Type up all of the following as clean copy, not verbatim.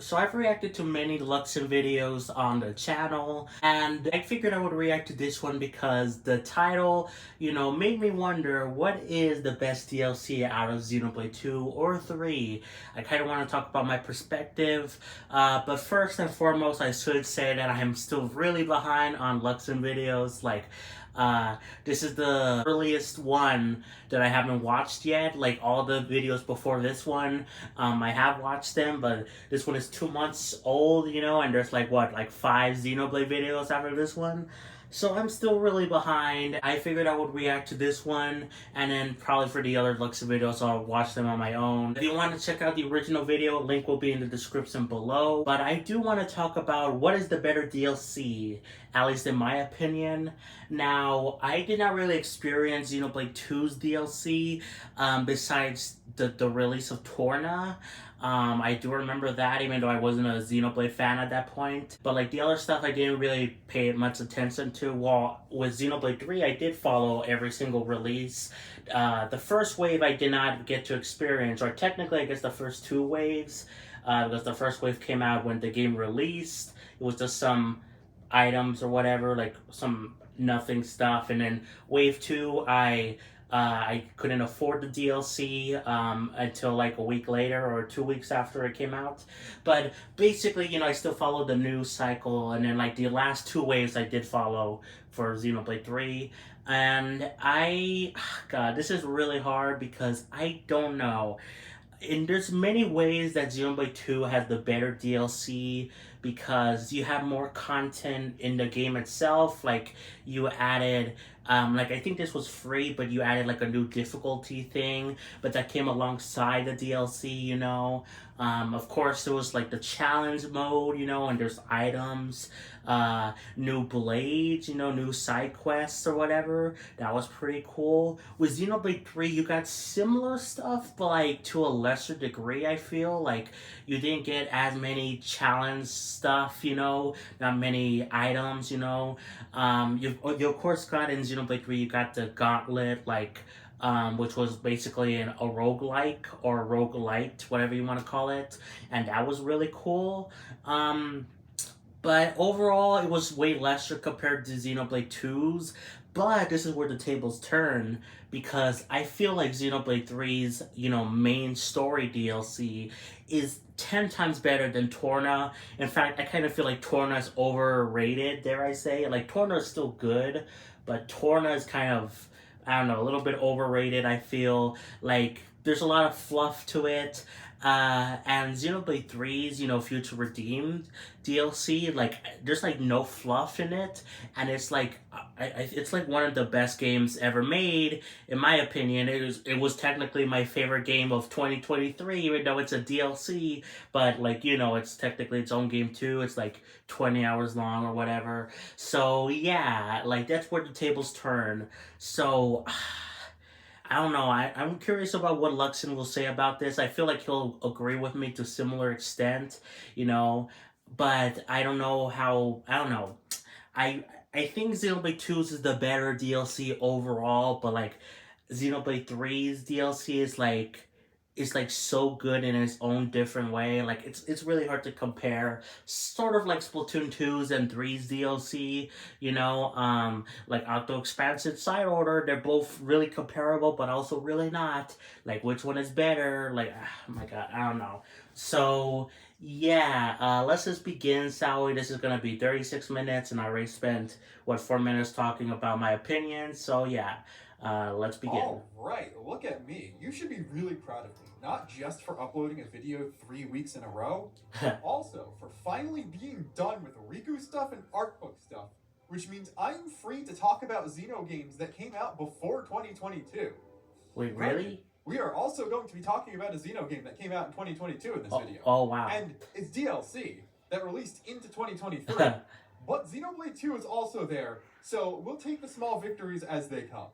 So I've reacted to many Luxin videos on the channel, and I figured I would react to this one because the title, made me wonder what is the best DLC out of Xenoblade 2 or 3. I kind of want to talk about my perspective, but first and foremost, I should say that I am still really behind on Luxin videos. This is the earliest one that I haven't watched yet. Like all the videos before this one, I have watched them, but this one is 2 months old, and there's like 5 Xenoblade videos after this one. So I'm still really behind. I figured I would react to this one, and then probably for the other Luxin videos, I'll watch them on my own. If you want to check out the original video, link will be in the description below. But I do want to talk about what is the better DLC, at least in my opinion. Now, I did not really experience Xenoblade 2's DLC, besides the release of Torna. I do remember that, even though I wasn't a Xenoblade fan at that point. But like the other stuff, I didn't really pay much attention to. While with Xenoblade 3, I did follow every single release. The first wave I did not get to experience, or technically I guess the first 2 waves, because the first wave came out when the game released. It was just some items or whatever, like some nothing stuff. And then wave 2, I couldn't afford the DLC until like a week later or 2 weeks after it came out. But basically, I still followed the news cycle, and then like the last 2 waves I did follow for Xenoblade 3. And God, this is really hard because I don't know. And there's many ways that Xenoblade 2 has the better DLC because you have more content in the game itself. Like you added, I think this was free, but you added like a new difficulty thing, but that came alongside the DLC. Of course, there was like the challenge mode, and there's items, new blades, new side quests or whatever. That was pretty cool. With Xenoblade 3, you got similar stuff, but like to a lesser degree, I feel. Like you didn't get as many challenge stuff, not many items, you of course got in Xenoblade 3, you got the gauntlet, which was basically a roguelike or a roguelite, whatever you want to call it, and that was really cool. But overall, it was way lesser compared to Xenoblade 2's. But this is where the tables turn, because I feel like Xenoblade 3's, main story DLC is 10 times better than Torna. In fact, I kind of feel like Torna is overrated, dare I say. Like, Torna is still good, but Torna is kind of, I don't know, a little bit overrated, I feel. Like, there's a lot of fluff to it. And Xenoblade 3's, Future Redeemed DLC, there's no fluff in it, and it's it's one of the best games ever made, in my opinion. It was technically my favorite game of 2023, even though it's a DLC, but it's technically its own game too. It's 20 hours long or whatever. So yeah, that's where the tables turn. So I don't know. I'm curious about what Luxin will say about this. I feel like he'll agree with me to a similar extent, but I don't know how. I don't know. I think Xenoblade 2's is the better DLC overall, but Xenoblade 3's DLC is so good in its own different way. It's really hard to compare. Sort of like Splatoon 2's and 3's DLC, Octo Expansion Side Order, they're both really comparable, but also really not. Which one is better? Oh my god, I don't know. So, yeah, let's just begin, Sally. This is gonna be 36 minutes, and I already spent, 4 minutes talking about my opinion, so yeah. Let's begin. All right, look at me. You should be really proud of me, not just for uploading a video 3 weeks in a row, but also for finally being done with Riku stuff and art book stuff, which means I'm free to talk about Xeno games that came out before 2022. Wait, really? We are also going to be talking about a Xeno game that came out in 2022 in this video. Oh, wow. And it's DLC that released into 2023. But Xenoblade 2 is also there, so we'll take the small victories as they come.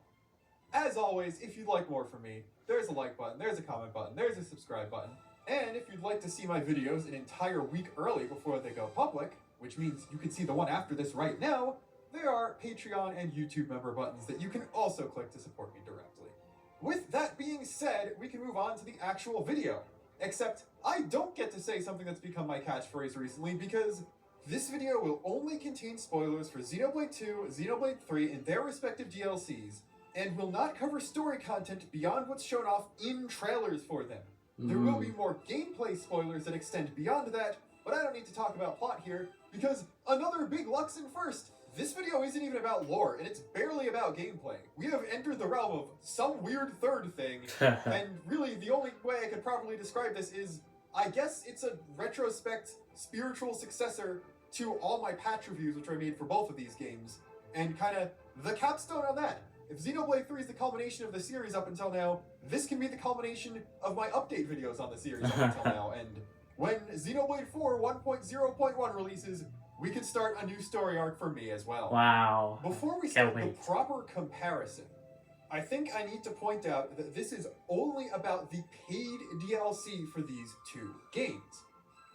As always, if you'd like more from me, there's a like button, there's a comment button, there's a subscribe button. And if you'd like to see my videos an entire week early before they go public, which means you can see the one after this right now, there are Patreon and YouTube member buttons that you can also click to support me directly. With that being said, we can move on to the actual video. Except, I don't get to say something that's become my catchphrase recently because this video will only contain spoilers for Xenoblade 2, Xenoblade 3, and their respective DLCs, and will not cover story content beyond what's shown off in trailers for them. There will be more gameplay spoilers that extend beyond that, but I don't need to talk about plot here, because another big Luxin first! This video isn't even about lore, and it's barely about gameplay. We have entered the realm of some weird third thing, and really the only way I could properly describe this is, I guess it's a retrospect spiritual successor to all my patch reviews which I made for both of these games, and kinda the capstone on that. If Xenoblade 3 is the culmination of the series up until now, this can be the culmination of my update videos on the series up until now, and when Xenoblade 4 1.0.1 releases, we can start a new story arc for me as well. Wow. Before we start the proper comparison, I think I need to point out that this is only about the paid DLC for these two games.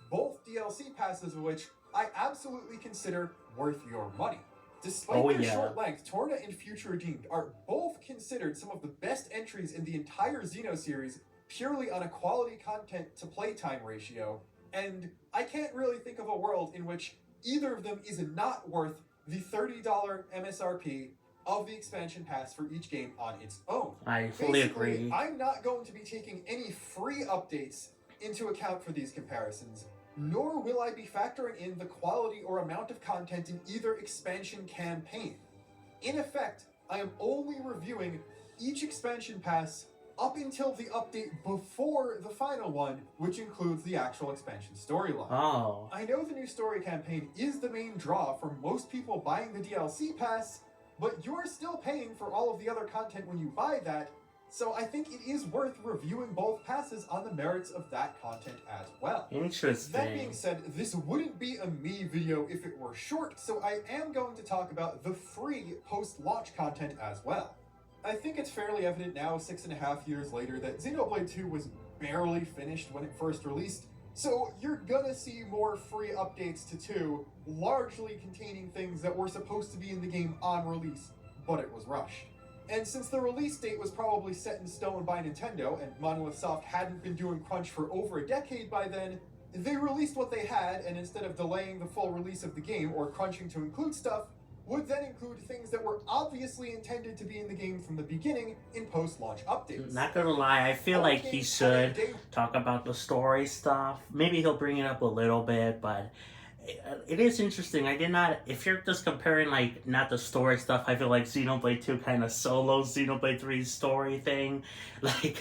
Both DLC passes of which I absolutely consider worth your money. Despite their short length, Torna and Future Redeemed are both considered some of the best entries in the entire Xeno series purely on a quality content to playtime ratio, and I can't really think of a world in which either of them is not worth the $30 MSRP of the expansion pass for each game on its own. I fully agree. I'm not going to be taking any free updates into account for these comparisons, nor will I be factoring in the quality or amount of content in either expansion campaign. In effect, I am only reviewing each expansion pass up until the update before the final one, which includes the actual expansion storyline. Oh. I know the new story campaign is the main draw for most people buying the DLC pass, but you're still paying for all of the other content when you buy that, so I think it is worth reviewing both passes on the merits of that content as well. Interesting. That being said, this wouldn't be a me video if it were short, so I am going to talk about the free post-launch content as well. I think it's fairly evident now, 6.5 years later, that Xenoblade 2 was barely finished when it first released, so you're gonna see more free updates to 2, largely containing things that were supposed to be in the game on release, but it was rushed. And since the release date was probably set in stone by Nintendo, and Monolith Soft hadn't been doing crunch for over a decade by then, they released what they had, and instead of delaying the full release of the game or crunching to include stuff, would then include things that were obviously intended to be in the game from the beginning in post-launch updates. Not gonna lie, I feel like he should talk about the story stuff. Maybe he'll bring it up a little bit, but it is interesting. I did not, if you're just comparing, like, not the story stuff, I feel like Xenoblade 2 kind of solos Xenoblade 3's story thing. Like,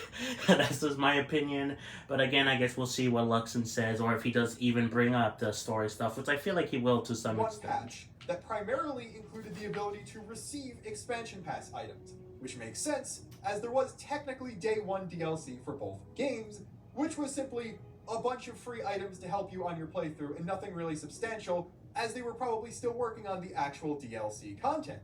that's just my opinion. But again, I guess we'll see what Luxin says, or if he does even bring up the story stuff, which I feel like he will to some extent. One patch that primarily included the ability to receive expansion pass items, which makes sense, as there was technically day one DLC for both games, which was simply a bunch of free items to help you on your playthrough and nothing really substantial, as they were probably still working on the actual DLC content.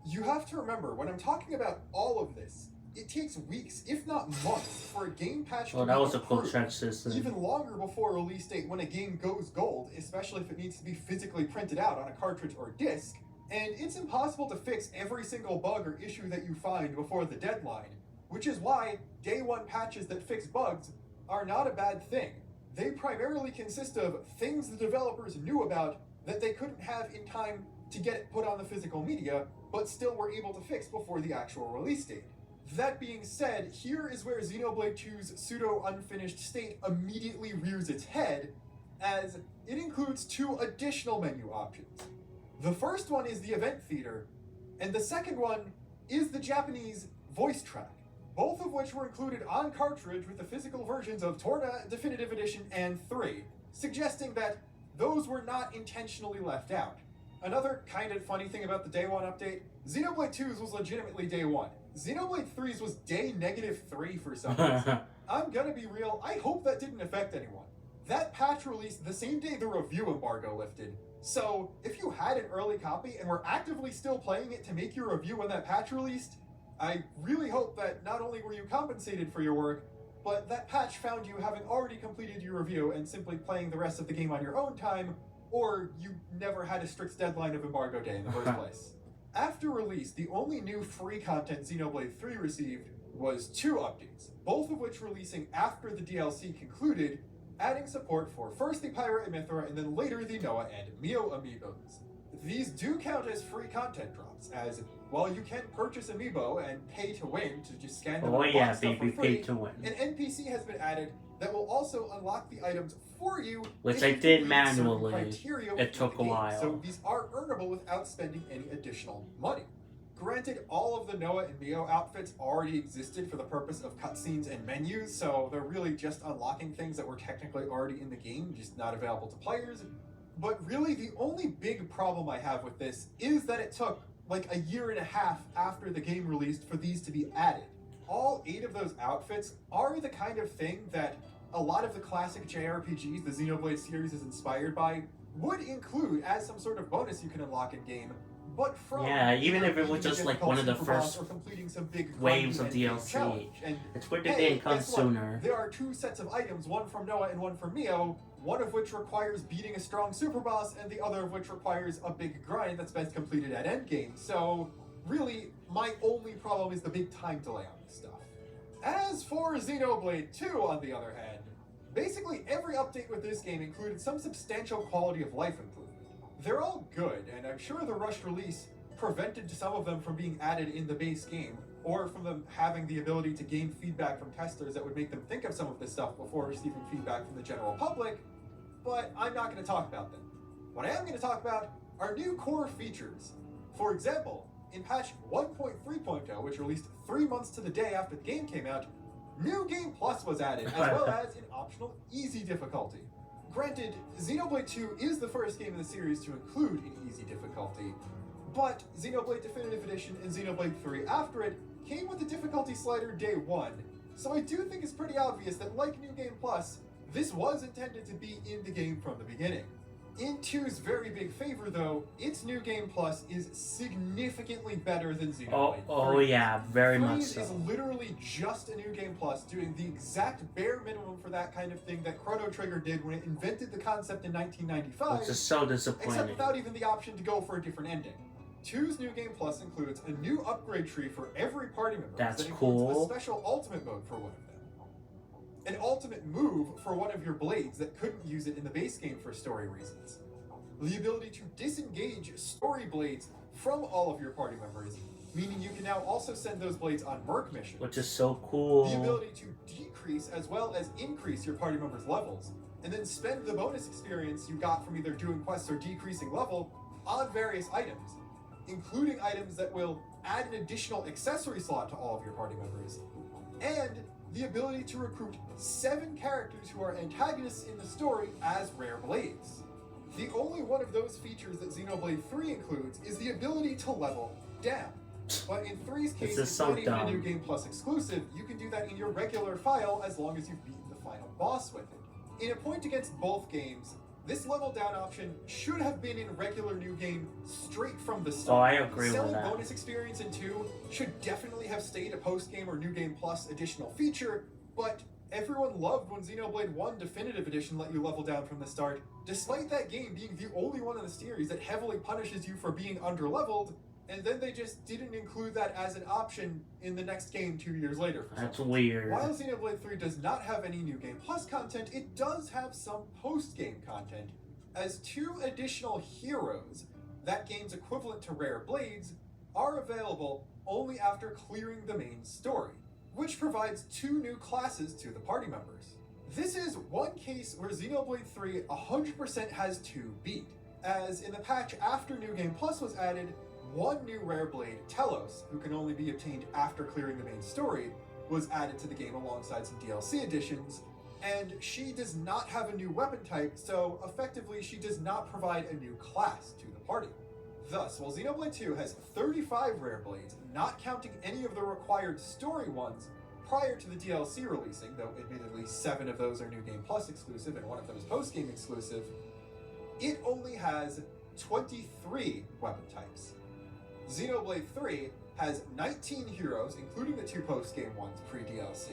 You have to remember, when I'm talking about all of this, it takes weeks, if not months, for a game patch to be that was a approved, cool transition. even longer before release date when a game goes gold, especially if it needs to be physically printed out on a cartridge or disc, and it's impossible to fix every single bug or issue that you find before the deadline, which is why day one patches that fix bugs are not a bad thing. They primarily consist of things the developers knew about that they couldn't have in time to get it put on the physical media, but still were able to fix before the actual release date. That being said, here is where Xenoblade 2's pseudo-unfinished state immediately rears its head, as it includes 2 additional menu options. The first one is the event theater, and the second one is the Japanese voice track, both of which were included on cartridge with the physical versions of Torna Definitive Edition and 3, suggesting that those were not intentionally left out. Another kind of funny thing about the day one update, Xenoblade 2's was legitimately day one. Xenoblade 3's was day -3 for some reason. I'm gonna be real, I hope that didn't affect anyone. That patch released the same day the review embargo lifted. So, if you had an early copy and were actively still playing it to make your review when that patch released, I really hope that not only were you compensated for your work, but that patch found you having already completed your review and simply playing the rest of the game on your own time, or you never had a strict deadline of embargo day in the first place. After release, the only new free content Xenoblade 3 received was 2 updates, both of which releasing after the DLC concluded, adding support for first the Pyra and Mithra and then later the Noah and Mio amiibos. These do count as free content drops, as while you can purchase amiibo and pay to win to just scan them and unlock stuff for free, pay to win. an NPC has been added that will also unlock the items for you, which if I you did complete certain manually. criteria It within took the a game. while. So these are earnable without spending any additional money. Granted, all of the Noah and Mio outfits already existed for the purpose of cutscenes and menus, so they're really just unlocking things that were technically already in the game, just not available to players. But really, the only big problem I have with this is that it took like a year and a half after the game released for these to be added. All 8 of those outfits are the kind of thing that a lot of the classic JRPGs the Xenoblade series is inspired by would include as some sort of bonus you can unlock in game. But from even if it was just like one of the first or completing some big waves of DLC DLC. And It's weird that they didn't come sooner. There are 2 sets of items, one from Noah and one from Mio, one of which requires beating a strong super boss, and the other of which requires a big grind that's best completed at endgame. So really, my only problem is the big time delay on this stuff. As for Xenoblade 2, on the other hand, basically every update with this game included some substantial quality of life improvement. They're all good, and I'm sure the rushed release prevented some of them from being added in the base game, or from them having the ability to gain feedback from testers that would make them think of some of this stuff before receiving feedback from the general public, but I'm not going to talk about them. What I am going to talk about are new core features. For example, in patch 1.3.0, which released 3 months to the day after the game came out, New Game Plus was added, as well as an optional easy difficulty. Granted, Xenoblade 2 is the first game in the series to include an easy difficulty, but Xenoblade Definitive Edition and Xenoblade 3 after it came with the difficulty slider day 1, so I do think it's pretty obvious that like New Game Plus, this was intended to be in the game from the beginning. In 2's very big favor though, its New Game Plus is significantly better than Xenoblade 3. Oh yeah, very much so. 3's is literally just a New Game Plus, doing the exact bare minimum for that kind of thing that Chrono Trigger did when it invented the concept in 1995. Which is so disappointing. Except without even the option to go for a different ending. 2's New Game Plus includes a new upgrade tree for every party member. That's that cool. includes a special ultimate mode for one of them. An ultimate move for one of your blades that couldn't use it in the base game for story reasons. The ability to disengage story blades from all of your party members, meaning you can now also send those blades on merc missions. Which is so cool. The ability to decrease as well as increase your party members' levels, and then spend the bonus experience you got from either doing quests or decreasing level on various items, including items that will add an additional accessory slot to all of your party members, and the ability to recruit 7 characters who are antagonists in the story as rare blades. The only one of those features that Xenoblade 3 includes is the ability to level down. But in 3's case, it's not even a New Game Plus exclusive, you can do that in your regular file as long as you've beaten the final boss with it. In a point against both games, this level down option should have been in regular New Game straight from the start. Oh, I agree with Selling that. bonus experience in 2 should definitely have stayed a post-game or New Game Plus additional feature, but everyone loved when Xenoblade 1 Definitive Edition let you level down from the start, despite that game being the only one in the series that heavily punishes you for being underleveled, and then they just didn't include that as an option in the next game 2 years later. That's weird. While Xenoblade 3 does not have any New Game Plus content, it does have some post-game content, as 2 additional heroes, that game's equivalent to rare blades, are available only after clearing the main story, which provides 2 new classes to the party members. This is one case where Xenoblade 3 100% has 2 beat, as in the patch after New Game Plus was added, 1 new rare blade, Telos, who can only be obtained after clearing the main story, was added to the game alongside some DLC additions, and she does not have a new weapon type, so effectively she does not provide a new class to the party. Thus, while Xenoblade 2 has 35 rare blades, not counting any of the required story ones prior to the DLC releasing, though admittedly 7 of those are New Game Plus exclusive and 1 of them is post-game exclusive, it only has 23 weapon types. Xenoblade 3 has 19 heroes, including the 2 post-game ones pre-DLC.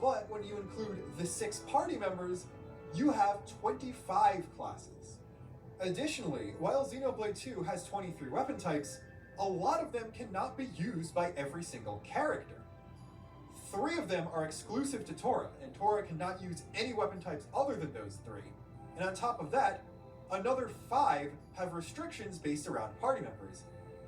But when you include the 6 party members, you have 25 classes. Additionally, while Xenoblade 2 has 23 weapon types, a lot of them cannot be used by every single character. 3 of them are exclusive to Tora, and Tora cannot use any weapon types other than those 3. And on top of that, another 5 have restrictions based around party members.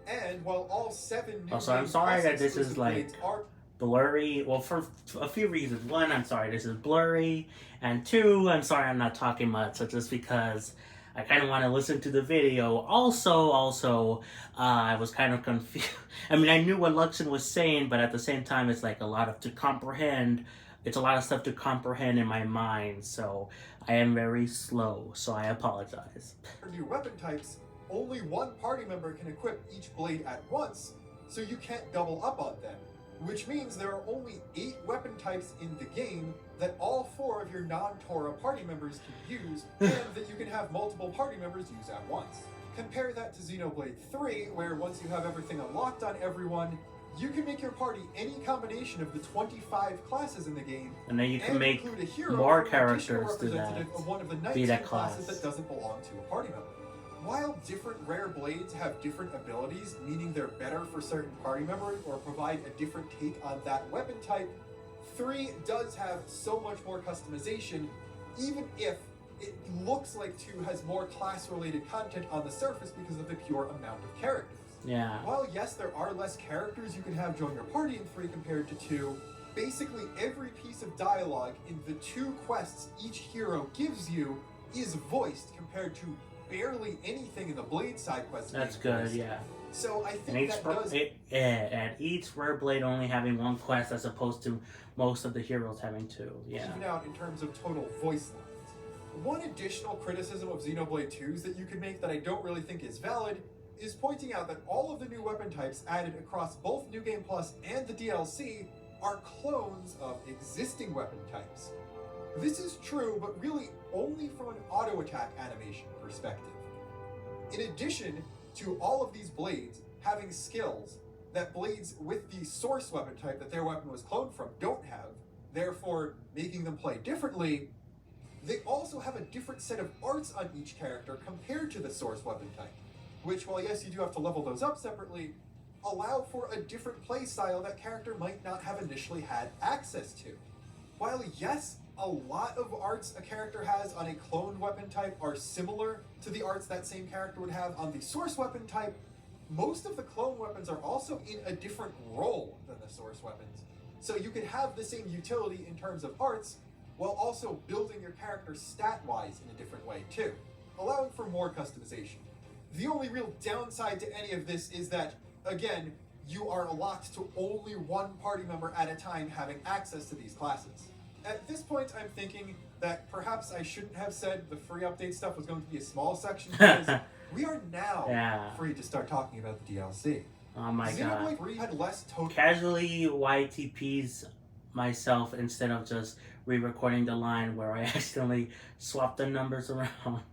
And while all 7 new Also, I'm sorry that this is like blades are blurry. Well, for a few reasons. One, I'm sorry this is blurry, and 2, I'm sorry I'm not talking much. So just because I kind of want to listen to the video. Also, I was kind of confused. I mean, I knew what Luxin was saying, but at the same time, it's like a lot of to comprehend. It's a lot of stuff to comprehend in my mind, so I am very slow. So I apologize. for new weapon types, only one party member can equip each blade at once, so you can't double up on them. Which means there are only 8 weapon types in the game that all 4 of your non-Tora party members can use, and that you can have multiple party members use at once. Compare that to Xenoblade 3, where once you have everything unlocked on everyone, you can make your party any combination of the 25 classes in the game, And then you can make include a hero more or an additional characters to that. representative of one of the Be 19 that classes class. that doesn't belong to a party member. While different rare blades have different abilities, meaning they're better for certain party members or provide a different take on that weapon type, 3 does have so much more customization, even if it looks like 2 has more class-related content on the surface because of the pure amount of characters. Yeah. While yes, there are less characters you can have join your party in 3 compared to 2, basically every piece of dialogue in the 2 quests each hero gives you is voiced compared to barely anything in the Blade side quest. That's good, yeah. So I And think that does... and each rare blade only having 1 quest as opposed to most of the heroes having 2, yeah. even out in terms of total voice lines. One additional criticism of Xenoblade 2's that you could make that I don't really think is valid is pointing out that all of the new weapon types added across both New Game Plus and the DLC are clones of existing weapon types. This is true, but really only from an auto attack animation perspective. In addition to all of these blades having skills that blades with the source weapon type that their weapon was cloned from don't have, therefore making them play differently, they also have a different set of arts on each character compared to the source weapon type, which, while yes, you do have to level those up separately, allow for a different play style that character might not have initially had access to. While yes, a lot of arts a character has on a cloned weapon type are similar to the arts that same character would have on the source weapon type, most of the clone weapons are also in a different role than the source weapons. So you could have the same utility in terms of arts, while also building your character stat-wise in a different way too, allowing for more customization. The only real downside to any of this is that, again, you are locked to only 1 party member at a time having access to these classes. At this point, I'm thinking that perhaps I shouldn't have said the free update stuff was going to be a small section, because we are now free to start talking about the DLC. Oh my god. Xenoblade 3 had less total... Casually YTPs myself instead of just re-recording the line where I accidentally swapped the numbers around.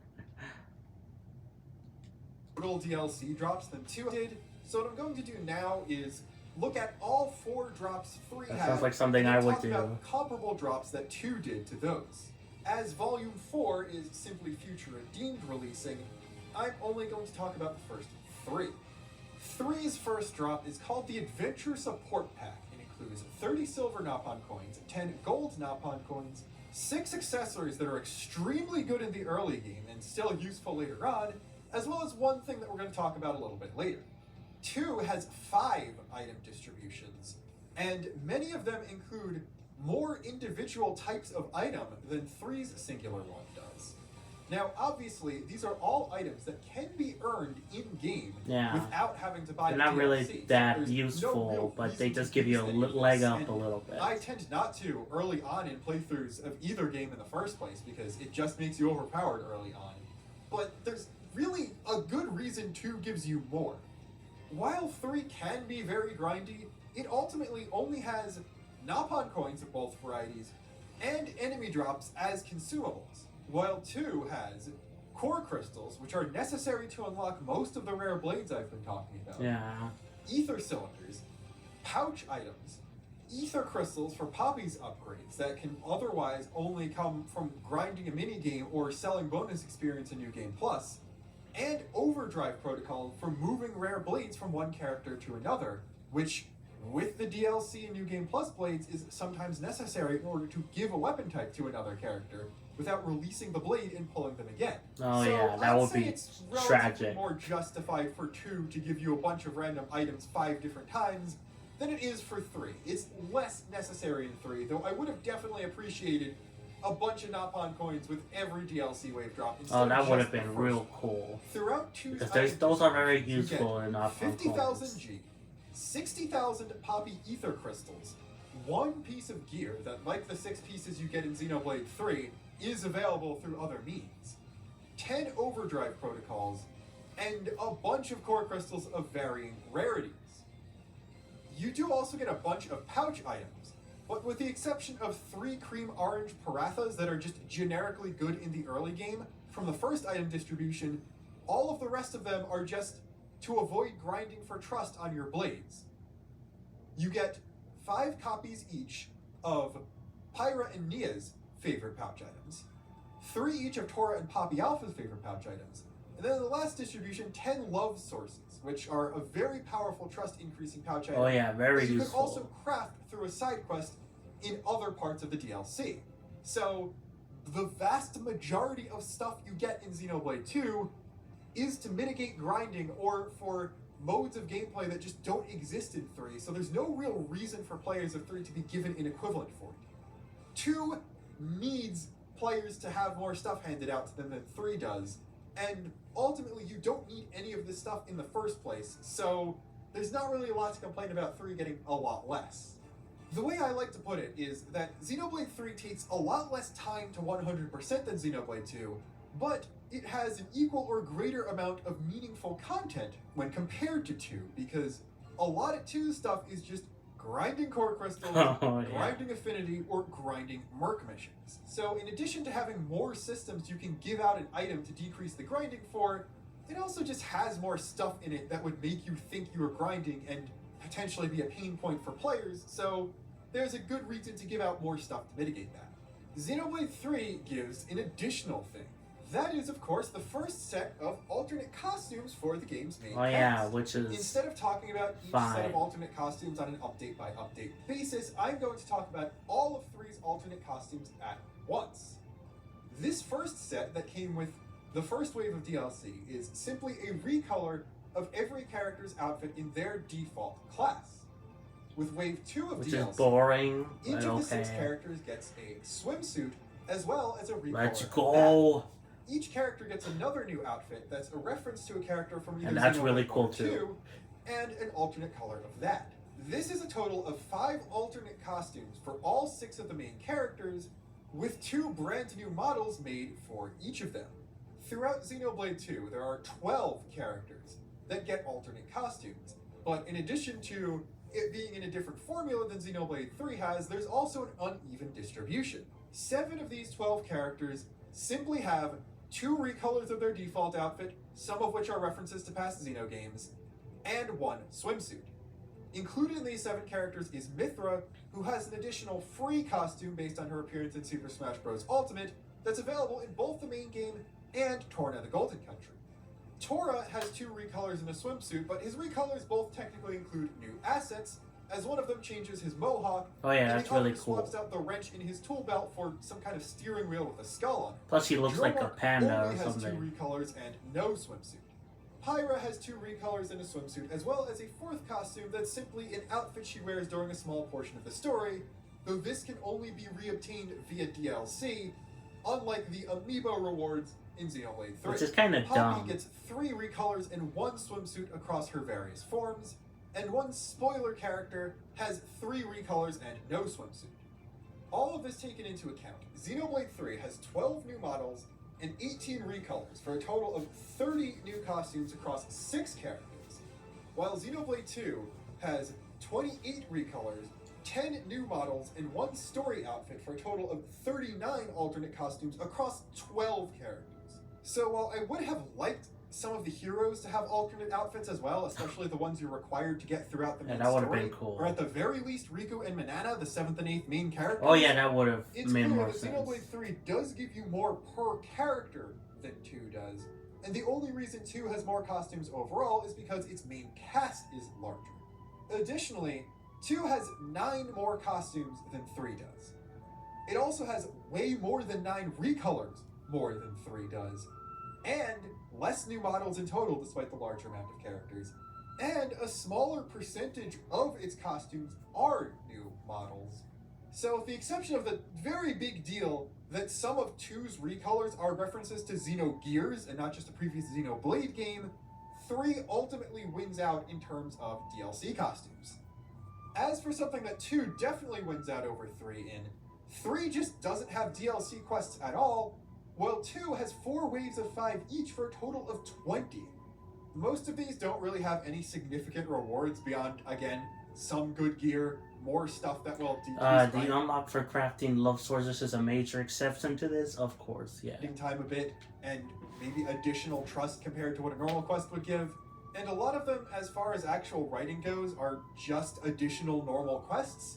Total DLC drops than 2 did, so what I'm going to do now is look at all 4 drops 3 had. That sounds like something I would do. About comparable drops that 2 did to those. As Volume 4 is simply Future Redeemed releasing, I'm only going to talk about the first 3. 3's first drop is called the Adventure Support Pack. It includes 30 silver Napon coins, 10 gold Napon coins, 6 accessories that are extremely good in the early game and still useful later on, as well as 1 thing that we're going to talk about a little bit later. 2 has 5 item distributions, and many of them include more individual types of item than 3's singular one does. Now, obviously, these are all items that can be earned in-game without having to buy They're not DLC, really that useful, but they just give you a leg up a little bit. I tend not to early on in playthroughs of either game in the first place, because it just makes you overpowered early on. But there's really a good reason 2 gives you more. While 3 can be very grindy, it ultimately only has Napon coins of both varieties and enemy drops as consumables, while 2 has core crystals, which are necessary to unlock most of the rare blades I've been talking about, ether cylinders, pouch items, ether crystals for Poppy's upgrades that can otherwise only come from grinding a minigame or selling bonus experience in New Game Plus, and overdrive protocol for moving rare blades from one character to another, which with the DLC and New Game Plus blades is sometimes necessary in order to give a weapon type to another character without releasing the blade and pulling them again. Oh so yeah, that I'd would say be it's relatively tragic. more justified for 2 to give you a bunch of random items 5 different times than it is for 3. It's less necessary in 3, though I would have definitely appreciated a bunch of Napon coins with every DLC wave drop. Oh, that would just have been the real first. cool. Throughout 2's Because those are very useful in Napon 50,000 coins. G, 60,000 Poppy Ether Crystals, 1 piece of gear that, like the 6 pieces you get in Xenoblade 3, is available through other means, 10 Overdrive Protocols, and a bunch of core crystals of varying rarities. You do also get a bunch of pouch items, but with the exception of 3 cream orange Parathas that are just generically good in the early game from the first item distribution, all of the rest of them are just to avoid grinding for trust on your blades. You get 5 copies each of Pyra and Nia's favorite pouch items, 3 each of Tora and Poppy Alpha's favorite pouch items, and then in the last distribution, 10 love sources, which are a very powerful trust-increasing pouch item. Oh yeah, very that you useful. can also craft through a side quest in other parts of the DLC. So, the vast majority of stuff you get in Xenoblade 2 is to mitigate grinding or for modes of gameplay that just don't exist in 3, so there's no real reason for players of 3 to be given an equivalent for it. 2 needs players to have more stuff handed out to them than 3 does, and ultimately you don't need any of this stuff in the first place, so there's not really a lot to complain about 3 getting a lot less. The way I like to put it is that Xenoblade 3 takes a lot less time to 100% than Xenoblade 2, but it has an equal or greater amount of meaningful content when compared to 2, because a lot of 2's stuff is just grinding core crystals, grinding affinity, or grinding merc missions. So in addition to having more systems you can give out an item to decrease the grinding for, it also just has more stuff in it that would make you think you were grinding and potentially be a pain point for players, so there's a good reason to give out more stuff to mitigate that. Xenoblade 3 gives an additional thing. That is, of course, the first set of alternate costumes for the game's main cast. Yeah, which is Instead of talking about each set of alternate costumes on an update-by-update basis, I'm going to talk about all of 3's alternate costumes at once. This first set that came with the first wave of DLC is simply a recolor of every character's outfit in their default class. With Wave 2 of which DLC, is boring, each but of the okay. 6 characters gets a swimsuit, as well as a recolor. Let's of go! that. Each character gets another new outfit that's a reference to a character from either And that's Xenoblade really 1 cool, or too. 2, and an alternate color of that. This is a total of 5 alternate costumes for all 6 of the main characters, with 2 brand new models made for each of them. Throughout Xenoblade 2, there are 12 characters that get alternate costumes, but in addition to it being in a different formula than Xenoblade 3 has, there's also an uneven distribution. 7 of these 12 characters simply have 2 recolors of their default outfit, some of which are references to past Xeno games, and 1 swimsuit. Included in these 7 characters is Mithra, who has an additional free costume based on her appearance in Super Smash Bros. Ultimate that's available in both the main game and Torna the Golden Country. Tora has 2 recolors in a swimsuit, but his recolors both technically include new assets, as one of them changes his mohawk, Oh yeah, and that's the other really cool. swaps out the wrench in his tool belt for some kind of steering wheel with a skull on it. Plus he looks like a Dromark panda only or has something. 2 recolors and no swimsuit. Pyra has 2 recolors and a swimsuit, as well as a 4th costume that's simply an outfit she wears during a small portion of the story, though this can only be reobtained via DLC, unlike the amiibo rewards in Xenoblade 3. Which is kind of Poppy dumb. gets 3 recolors and 1 swimsuit across her various forms, and 1 spoiler character has 3 recolors and no swimsuit. All of this taken into account, Xenoblade 3 has 12 new models and 18 recolors for a total of 30 new costumes across 6 characters, while Xenoblade 2 has 28 recolors, 10 new models, and 1 story outfit for a total of 39 alternate costumes across 12 characters. So while I would have liked some of the heroes to have alternate outfits as well, especially the ones you're required to get throughout the main that would've story, been cool. or at the very least Riku and Manana, the 7th and 8th main characters. Oh yeah, that would have It's made clear more that sense. Xenoblade 3 does give you more per character than 2 does, and the only reason 2 has more costumes overall is because its main cast is larger. Additionally, 2 has 9 more costumes than 3 does. It also has way more than 9 recolors more than 3 does, and less new models in total despite the larger amount of characters, and a smaller percentage of its costumes are new models. So with the exception of the very big deal that some of 2's recolors are references to Xenogears and not just a previous Xenoblade game, 3 ultimately wins out in terms of DLC costumes. As for something that 2 definitely wins out over 3 in, 3 just doesn't have DLC quests at all, while 2 has 4 waves of 5 each for a total of 20. Most of these don't really have any significant rewards beyond, again, some good gear, more stuff that will decrease the unlock for crafting love swords is a major exception to this, of course, yeah. Time a bit, and maybe additional trust compared to what a normal quest would give. And a lot of them, as far as actual writing goes, are just additional normal quests.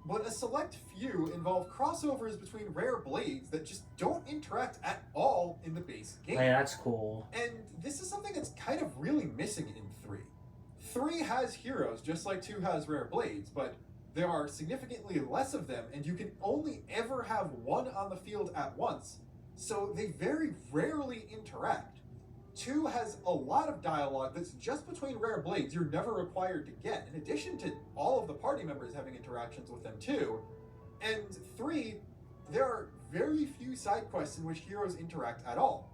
But a select few involve crossovers between rare blades that just don't interact at all in the base game. Hey, that's cool. And this is something that's kind of really missing in 3. 3 has heroes, just like 2 has rare blades, but there are significantly less of them, and you can only ever have one on the field at once, so they very rarely interact. 2 has a lot of dialogue that's just between rare blades you're never required to get, in addition to all of the party members having interactions with them too. And 3, there are very few side quests in which heroes interact at all.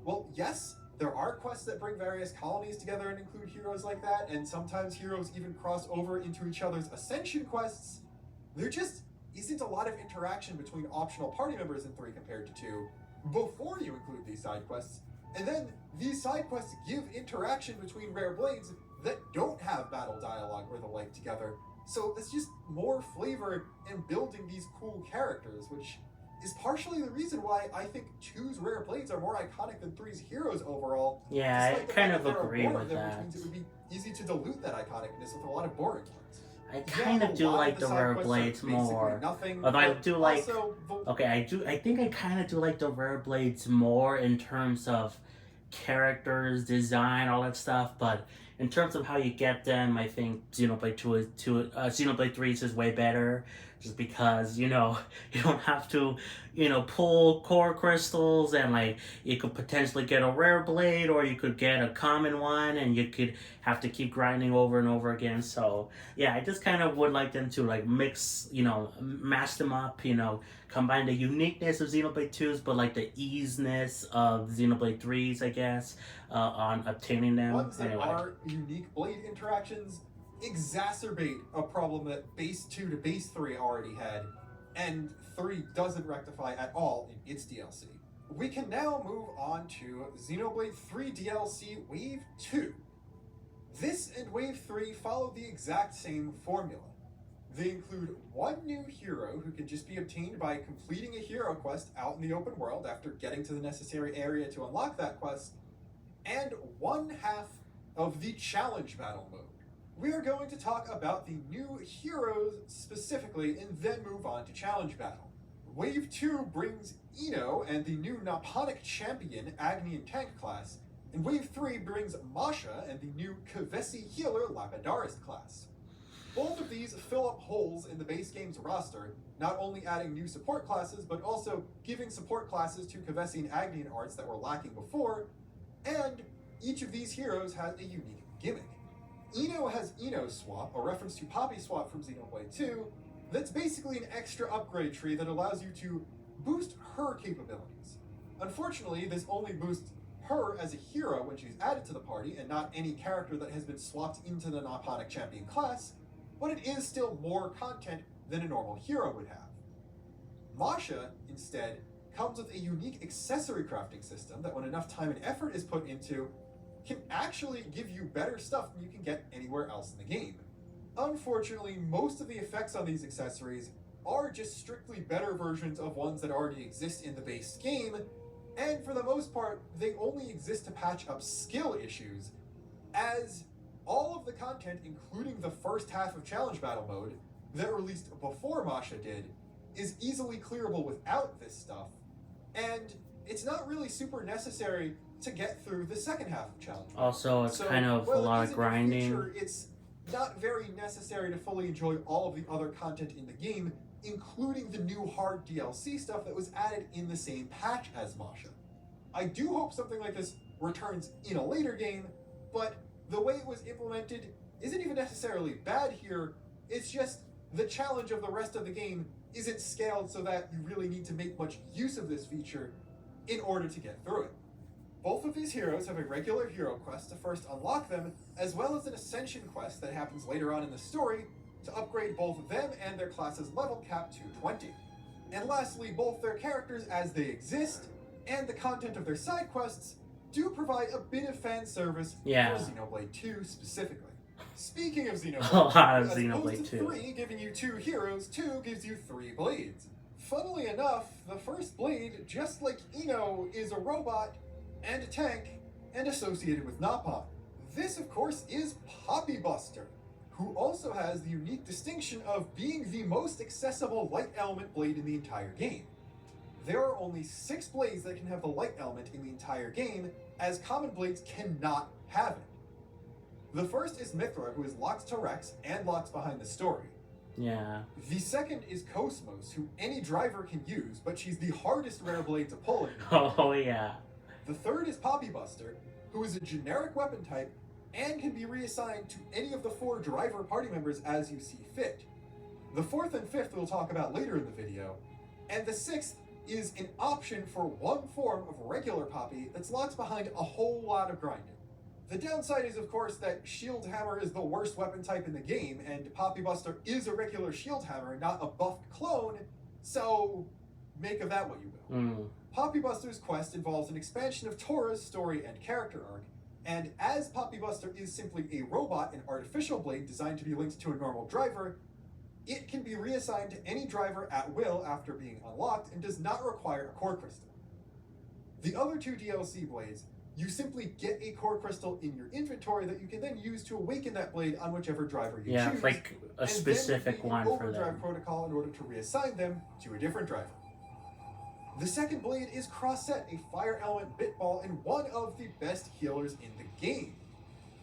Well, yes, there are quests that bring various colonies together and include heroes like that, and sometimes heroes even cross over into each other's ascension quests. There just isn't a lot of interaction between optional party members in 3 compared to 2, before you include these side quests. And then these side quests give interaction between rare blades that don't have battle dialogue or the like together. So it's just more flavor in building these cool characters, which is partially the reason why I think 2's rare blades are more iconic than 3's heroes overall. Yeah, I kind of agree with that. Which means it would be easy to dilute that iconicness with a lot of boring ones. I kind of do like the rare blades more. Although I do like, I think I kind of do like the rare blades more in terms of characters, design, all that stuff. But in terms of how you get them, I think Xenoblade Xenoblade 3 is way better. Just because, you don't have to, pull core crystals, and like you could potentially get a rare blade, or you could get a common one, and you could have to keep grinding over and over again. So yeah, I just kind of would like them to like mix, mash them up, combine the uniqueness of Xenoblade 2's, but like the easiness of Xenoblade 3's, I guess, on obtaining them. Ones that are unique blade interactions exacerbate a problem that base 2 to base 3 already had, and 3 doesn't rectify at all in its DLC. We can now move on to Xenoblade 3 DLC Wave 2. This and Wave 3 follow the exact same formula. They include one new hero who can just be obtained by completing a hero quest out in the open world after getting to the necessary area to unlock that quest, and one half of the challenge battle mode. We are going to talk about the new heroes specifically and then move on to challenge battle. Wave 2 brings Ino and the new Naponic champion Agni and Tank class, and Wave 3 brings Masha and the new Kavesi healer Lapidaris class. Both of these fill up holes in the base game's roster, not only adding new support classes, but also giving support classes to Kavesi and Agni and arts that were lacking before, and each of these heroes has a unique gimmick. Ino has Ino Swap, a reference to Poppy Swap from Xenoblade 2, that's basically an extra upgrade tree that allows you to boost her capabilities. Unfortunately, this only boosts her as a hero when she's added to the party, and not any character that has been swapped into the Naponic champion class, but it is still more content than a normal hero would have. Masha, instead, comes with a unique accessory crafting system that, when enough time and effort is put into, can actually give you better stuff than you can get anywhere else in the game. Unfortunately, most of the effects on these accessories are just strictly better versions of ones that already exist in the base game, and for the most part, they only exist to patch up skill issues, as all of the content, including the first half of Challenge Battle mode, that released before Masha did, is easily clearable without this stuff, and it's not really super necessary to get through the second half of Challenge Battle. Also, it's kind of a lot of grinding. It's not very necessary to fully enjoy all of the other content in the game, including the new hard DLC stuff that was added in the same patch as Masha. I do hope something like this returns in a later game, but the way it was implemented isn't even necessarily bad here. It's just the challenge of the rest of the game isn't scaled so that you really need to make much use of this feature in order to get through it. Both of these heroes have a regular hero quest to first unlock them, as well as an ascension quest that happens later on in the story to upgrade both them and their class's level cap to 20. And lastly, both their characters as they exist and the content of their side quests do provide a bit of fan service for Xenoblade 2 specifically. Speaking of Xenoblade, as opposed to 3 giving you 2 heroes, 2 gives you 3 blades. Funnily enough, the first blade, just like Ino, is a robot and a tank and associated with Nappa. This, of course, is Poppy Buster, who also has the unique distinction of being the most accessible light element blade in the entire game. There are only 6 blades that can have the light element in the entire game, as common blades cannot have it. The first is Mithra, who is locked to Rex and locks behind the story. Yeah. The second is Cosmos, who any driver can use, but she's the hardest rare blade to pull in. Oh, yeah. The third is Poppy Buster, who is a generic weapon type and can be reassigned to any of the 4 driver party members as you see fit. The fourth and fifth we'll talk about later in the video, and the sixth is an option for one form of regular Poppy that's locked behind a whole lot of grinding. The downside is, of course, that Shield Hammer is the worst weapon type in the game, and Poppy Buster is a regular Shield Hammer, not a buffed clone, so make of that what you will. Poppy Buster's quest involves an expansion of Tora's story and character arc, and as Poppy Buster is simply a robot and artificial blade designed to be linked to a normal driver, it can be reassigned to any driver at will after being unlocked and does not require a core crystal. The other 2 DLC blades, you simply get a core crystal in your inventory that you can then use to awaken that blade on whichever driver you choose. Yeah, like a specific one for them. Overdrive protocol in order to reassign them to a different driver. The second blade is Crossette, a fire element bitball and one of the best healers in the game.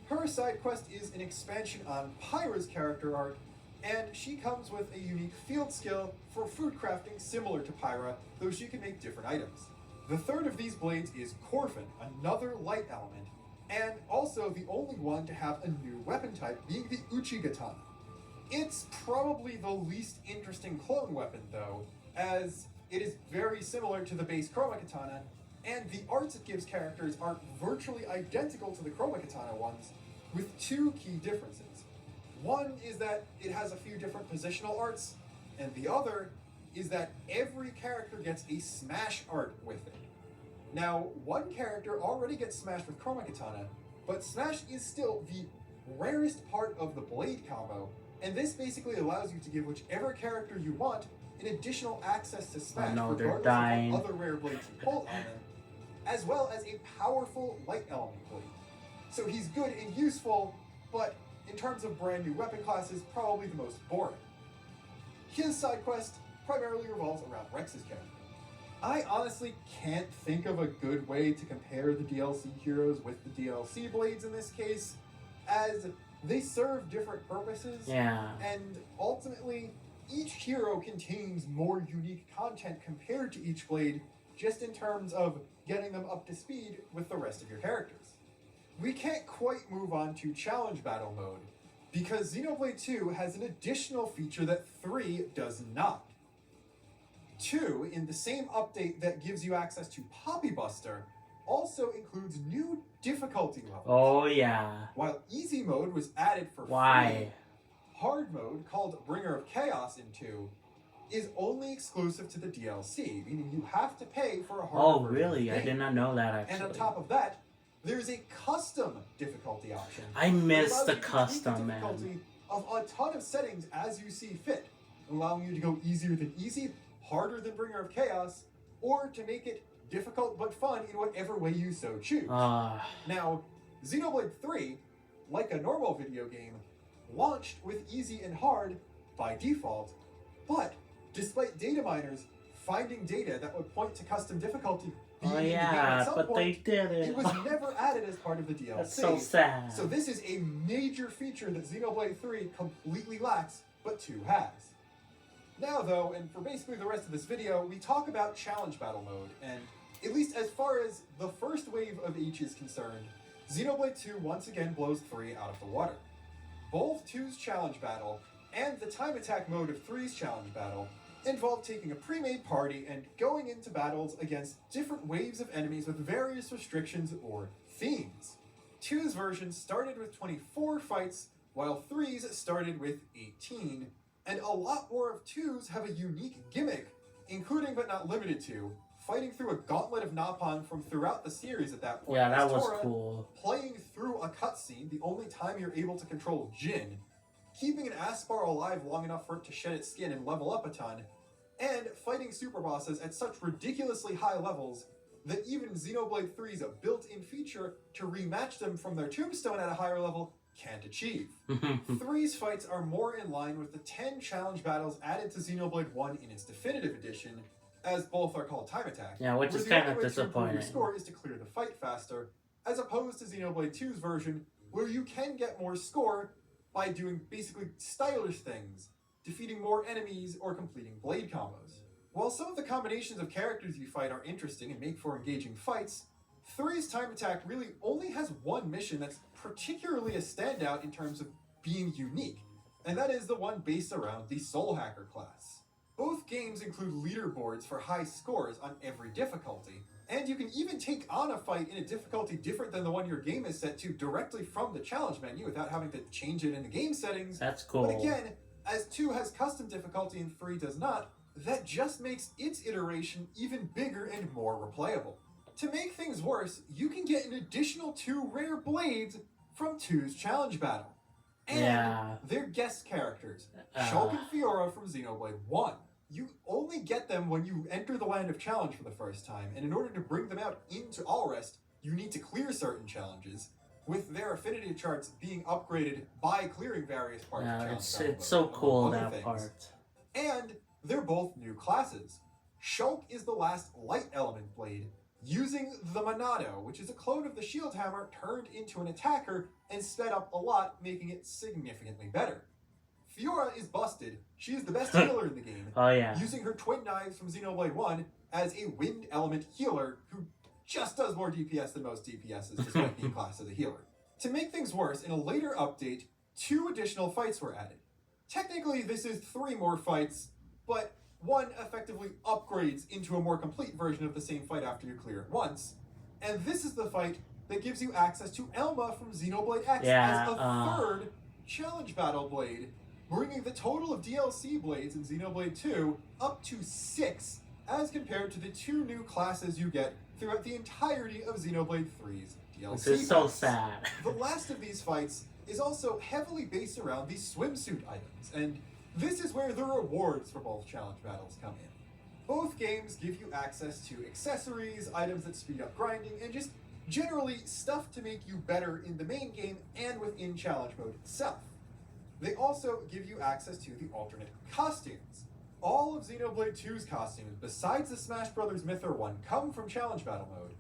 Her side quest is an expansion on Pyra's character arc, and she comes with a unique field skill for food crafting similar to Pyra, though she can make different items. The third of these blades is Corfin, another light element, and also the only one to have a new weapon type, being the Uchigatana. It's probably the least interesting clone weapon though, as it is very similar to the base Chroma Katana, and the arts it gives characters are virtually identical to the Chroma Katana ones, with 2 key differences. One is that it has a few different positional arts, and the other is that every character gets a smash art with it. Now, one character already gets smashed with Chroma Katana, but smash is still the rarest part of the blade combo, and this basically allows you to give whichever character you want an additional access to smash regardless of what other rare blades you pull on them, as well as a powerful light element blade. So he's good and useful, but in terms of brand new weapon classes, probably the most boring. His side quest primarily revolves around Rex's character. I honestly can't think of a good way to compare the DLC heroes with the DLC blades in this case, as they serve different purposes, and ultimately, each hero contains more unique content compared to each blade, just in terms of getting them up to speed with the rest of your characters. We can't quite move on to Challenge Battle Mode, because Xenoblade 2 has an additional feature that 3 does not. 2, in the same update that gives you access to Poppy Buster, also includes new difficulty levels. Oh yeah. While Easy Mode was added for free, Hard Mode, called Bringer of Chaos in 2, is only exclusive to the DLC, meaning you have to pay for a harder version. Oh really? I did not know that actually. And on top of that, there's a custom difficulty option. I missed the custom, man. Of a ton of settings as you see fit, allowing you to go easier than easy, harder than Bringer of Chaos, or to make it difficult but fun in whatever way you so choose. Now, Xenoblade 3, like a normal video game, launched with easy and hard by default, but despite data miners finding data that would point to custom difficulty being Oh in the game at yeah, some but point, they did it it. was never added as part of the DLC. That's so sad. So this is a major feature that Xenoblade 3 completely lacks, but 2 has. Now though, and for basically the rest of this video, we talk about challenge battle mode, and at least as far as the first wave of each is concerned, Xenoblade 2 once again blows 3 out of the water. Both 2's challenge battle and the time attack mode of 3's challenge battle involve taking a pre-made party and going into battles against different waves of enemies with various restrictions or themes. 2's version started with 24 fights, while 3's started with 18, and a lot more of 2's have a unique gimmick, including but not limited to fighting through a gauntlet of Napon from throughout the series at that point. Yeah, that as was Tora, cool. Playing through a cutscene, the only time you're able to control Jin, keeping an Aspar alive long enough for it to shed its skin and level up a ton, and fighting super bosses at such ridiculously high levels that even Xenoblade 3's built-in feature to rematch them from their tombstone at a higher level can't achieve. 3's fights are more in line with the 10 challenge battles added to Xenoblade 1 in its definitive edition, as both are called time attack. Yeah, which is kind of disappointing. Your score is to clear the fight faster, as opposed to Xenoblade 2's version, where you can get more score by doing basically stylish things, defeating more enemies or completing blade combos. While some of the combinations of characters you fight are interesting and make for engaging fights, 3's time attack really only has one mission that's particularly a standout in terms of being unique, and that is the one based around the Soul Hacker class. Both games include leaderboards for high scores on every difficulty, and you can even take on a fight in a difficulty different than the one your game is set to directly from the challenge menu without having to change it in the game settings. That's cool. But again, as 2 has custom difficulty and 3 does not, that just makes its iteration even bigger and more replayable. To make things worse, you can get an additional 2 rare blades from 2's challenge battle. And they're guest characters, Shulk and Fiora from Xenoblade 1. You only get them when you enter the Land of Challenge for the first time, and in order to bring them out into Allrest, you need to clear certain challenges, with their affinity charts being upgraded by clearing various parts of challenge. It's so cool, that part. And they're both new classes. Shulk is the last light element blade, using the Monado, which is a clone of the Shield Hammer turned into an attacker and sped up a lot, making it significantly better. Fiora is busted. She is the best healer in the game, using her twin knives from Xenoblade 1 as a wind element healer who just does more DPS than most DPSs, despite being classed as a healer. To make things worse, in a later update, 2 additional fights were added. Technically, this is 3 more fights, but one effectively upgrades into a more complete version of the same fight after you clear it once. And this is the fight that gives you access to Elma from Xenoblade X as a third challenge battle blade, bringing the total of DLC blades in Xenoblade 2 up to 6, as compared to the 2 new classes you get throughout the entirety of Xenoblade 3's DLC. This is so sad. The last of these fights is also heavily based around the swimsuit items, and this is where the rewards for both challenge battles come in. Both games give you access to accessories, items that speed up grinding, and just generally stuff to make you better in the main game and within challenge mode itself. They also give you access to the alternate costumes. All of Xenoblade 2's costumes, besides the Smash Bros. Mythra one, come from challenge battle mode,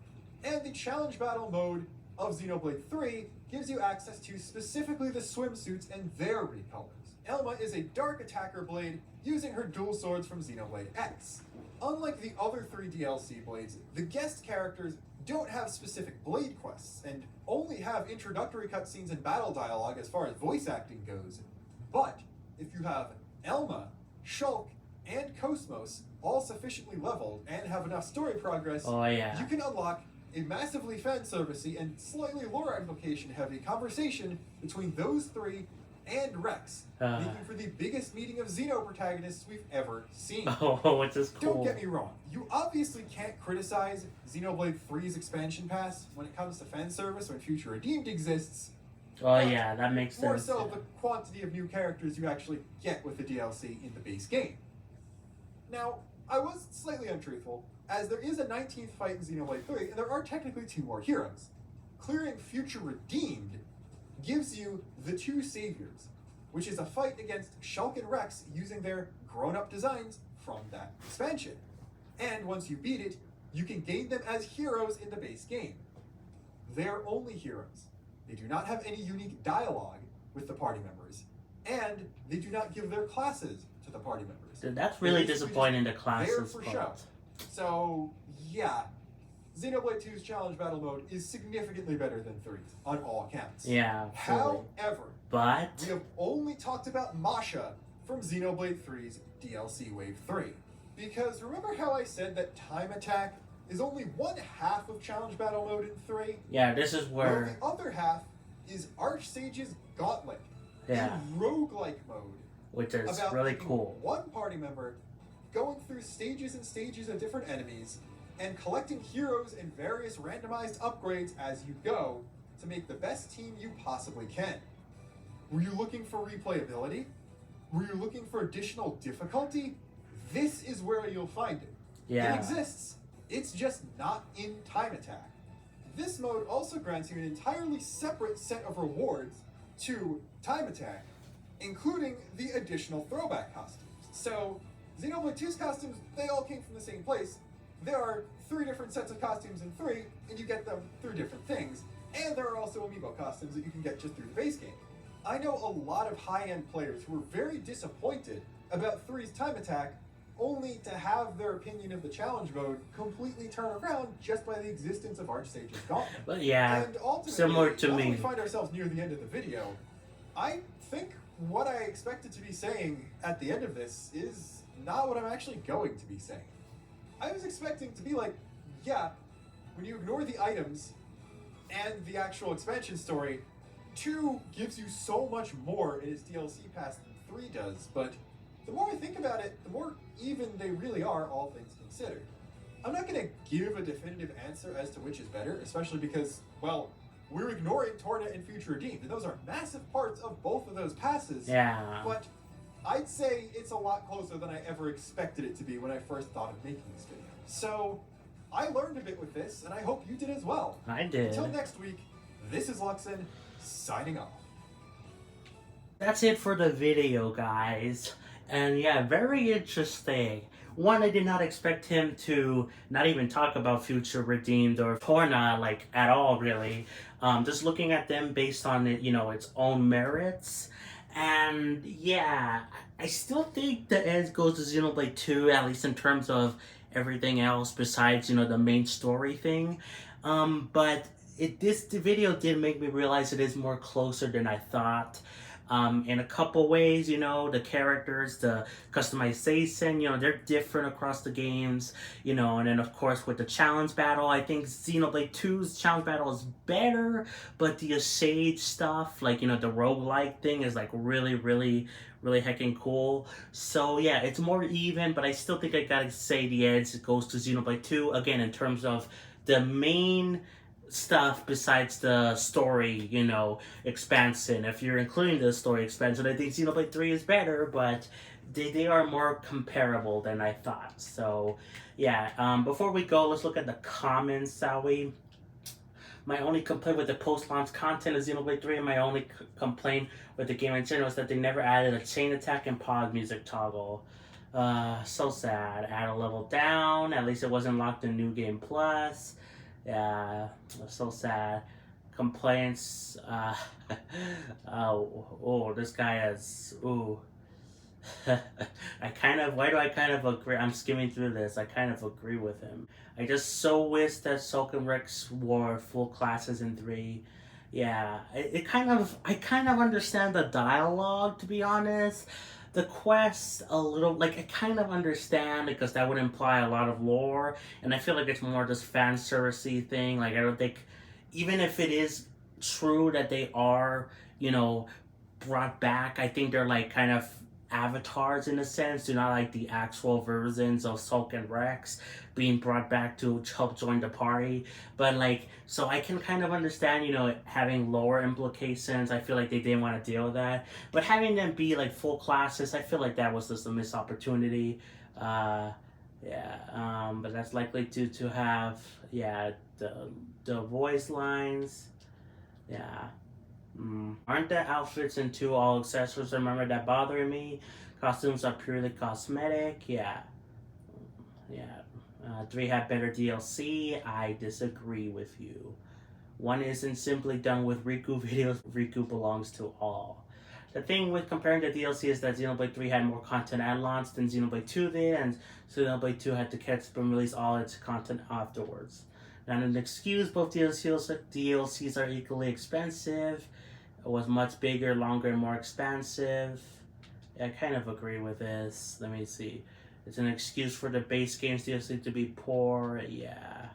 and the challenge battle mode of Xenoblade 3 gives you access to specifically the swimsuits and their recolors. Elma is a dark attacker blade using her dual swords from Xenoblade X. Unlike the other 3 DLC blades, the guest characters don't have specific blade quests and only have introductory cutscenes and battle dialogue as far as voice acting goes. But if you have Elma, Shulk, and Cosmos all sufficiently leveled and have enough story progress, you can unlock a massively fan-servicey and slightly lore implication-heavy conversation between those 3 and Rex, making for the biggest meeting of Xeno protagonists we've ever seen. Which is cool. Don't get me wrong, you obviously can't criticize Xenoblade 3's expansion pass when it comes to fan service when Future Redeemed exists. That makes sense. More so the quantity of new characters you actually get with the DLC in the base game. Now, I was slightly untruthful, as there is a 19th fight in Xenoblade 3, and there are technically 2 more heroes. Clearing Future Redeemed gives you the 2 Saviors, which is a fight against Shulk and Rex using their grown-up designs from that expansion. And once you beat it, You can gain them as heroes in the base game. They're only heroes. They do not have any unique dialogue with the party members, and they do not give their classes to the party members. Dude, that's really disappointing, the classes. There for show. So, yeah, Xenoblade 2's Challenge Battle Mode is significantly better than 3's on all accounts. Yeah, fully. However, but we have only talked about Masha from Xenoblade 3's DLC Wave 3. Because remember how I said that Time Attack is only one half of Challenge Battle Mode in 3? Yeah, this is where... Well, the other half is Archsage's Gauntlet in roguelike mode. Which is about really cool. One party member going through stages and stages of different enemies and collecting heroes and various randomized upgrades as you go to make the best team you possibly can. Were you looking for replayability? Were you looking for additional difficulty? This is where you'll find it. Yeah. It exists. It's just not in Time Attack. This mode also grants you an entirely separate set of rewards to Time Attack, including the additional throwback costumes. So, Xenoblade 2's costumes, they all came from the same place. There are 3 different sets of costumes in 3, and you get them through different things. And there are also amiibo costumes that you can get just through the base game. I know a lot of high-end players who were very disappointed about 3's Time Attack, only to have their opinion of the challenge mode completely turn around just by the existence of Archsage's Gauntlet. But yeah, and ultimately, similar to now me. that we find ourselves near the end of the video, I think what I expected to be saying at the end of this is not what I'm actually going to be saying. I was expecting to be like, yeah, when you ignore the items and the actual expansion story, 2 gives you so much more in its DLC pass than 3 does, but the more I think about it, the more even they really are, all things considered. I'm not going to give a definitive answer as to which is better, especially because, well, we're ignoring Torna and Future Redeemed, and those are massive parts of both of those passes. Yeah. But I'd say it's a lot closer than I ever expected it to be when I first thought of making this video. So, I learned a bit with this, and I hope you did as well. I did. Until next week, this is Luxin, signing off. That's it for the video, guys. And yeah, very interesting. One, I did not expect him to not even talk about Future Redeemed or Torna, like, at all, really. Just looking at them based on it, you know, its own merits. And yeah, I still think the edge goes to Xenoblade 2, at least in terms of everything else besides, you know, the main story thing. But the video did make me realize it is more closer than I thought. In a couple ways, you know, the characters, the customization, you know, they're different across the games, you know, and then of course with the challenge battle, I think Xenoblade 2's challenge battle is better, but the Sage stuff, like, you know, the roguelike thing is like really heckin' cool. So yeah, it's more even, but I still think I gotta say the edge goes to Xenoblade 2, again, in terms of the main stuff besides the story, you know, expansion. If you're including the story expansion, I think Xenoblade 3 is better, but they are more comparable than I thought. So, yeah, before we go, let's look at the comments, shall we? My only complaint with the post-launch content of Xenoblade 3 and my only complaint with the game in general is that they never added a chain attack and pause music toggle. So sad. Add a level down. At least it wasn't locked in New Game Plus. Yeah, so sad. Complaints. This guy is. Ooh. Why do I kind of agree? I'm skimming through this. I kind of agree with him. I just so wish that Soak and Rex wore full classes in 3. Yeah, I kind of understand the dialogue, to be honest. The quest, a little, like, I kind of understand because that would imply a lot of lore, and I feel like it's more just fan servicey thing. Like, I don't think, even if it is true that they are, you know, brought back, I think they're like kind of avatars in a sense. They're not like the actual versions of Sulk and Rex being brought back to help join the party. But like, so I can kind of understand, you know, having lower implications. I feel like they didn't want to deal with that. But having them be like full classes, I feel like that was just a missed opportunity. But that's likely to have, yeah, the voice lines. Yeah. Aren't the outfits in 2 all accessories? Remember that bothering me? Costumes are purely cosmetic. Yeah. 3 had better DLC. I disagree with you. 1 isn't simply done with Riku videos. Riku belongs to all. The thing with comparing the DLC is that Xenoblade 3 had more content at launch than Xenoblade 2 did, and Xenoblade 2 had to catch up and release all its content afterwards. Not an excuse, both DLCs are equally expensive. It was much bigger, longer, and more expansive. I kind of agree with this. Let me see. It's an excuse for the base games DLC to be poor. Yeah.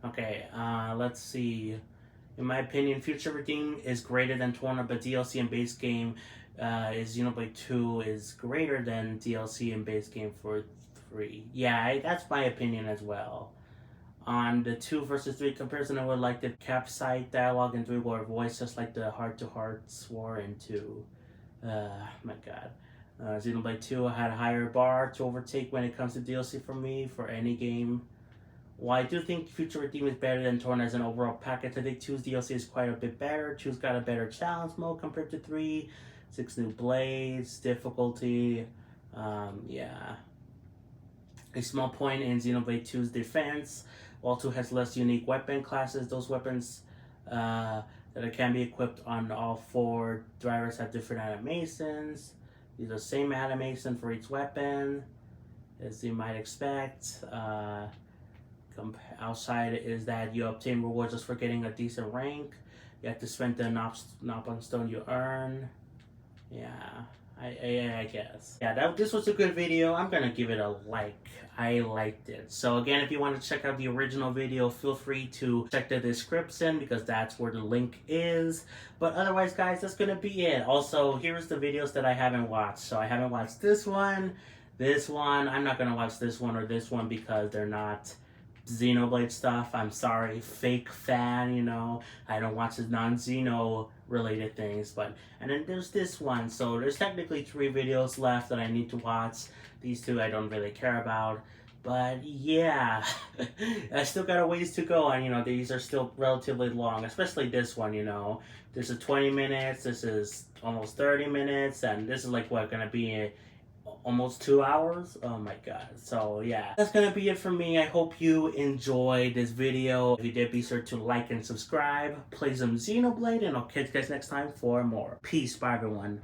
Okay, let's see. In my opinion, Future Redeem is greater than Torna, but DLC and base game is Xenoblade 2 is greater than DLC and base game for 3. Yeah, that's my opinion as well. On the 2 versus 3 comparison, I would like the capsite dialogue in 3 were voiced just like the heart-to-heart swore in 2. My god. Xenoblade 2 had a higher bar to overtake when it comes to DLC for me, for any game. While I do think Future Redeem is better than Torna as an overall package, I think 2's DLC is quite a bit better. 2's got a better challenge mode compared to 3. 6 new blades, difficulty, yeah. A small point in Xenoblade 2's defense. While 2 has less unique weapon classes, those weapons that can be equipped on all 4 drivers have different animations. These are the same animation for each weapon, as you might expect. Outside is that you obtain rewards just for getting a decent rank. You have to spend the Nopon stone you earn. Yeah, I guess. Yeah, this was a good video. I'm gonna give it a like. I liked it. So again, if you want to check out the original video, feel free to check the description because that's where the link is. But otherwise, guys, that's gonna be it. Also, here's the videos that I haven't watched. So I haven't watched this one. I'm not gonna watch this one or this one because they're not Xenoblade stuff. I'm sorry, fake fan, you know. I don't watch the non-Xeno related things, and then there's this one. So there's technically 3 videos left that I need to watch. These 2 I don't really care about. But yeah, I still got a ways to go, and you know, these are still relatively long, especially this one, you know. This is 20 minutes, this is almost 30 minutes, and this is like what, gonna be almost 2 hours. Oh my god. So yeah, that's gonna be it for me. I hope you enjoyed this video. If you did, be sure to like and subscribe, play some Xenoblade, and I'll catch you guys next time for more. Peace. Bye everyone.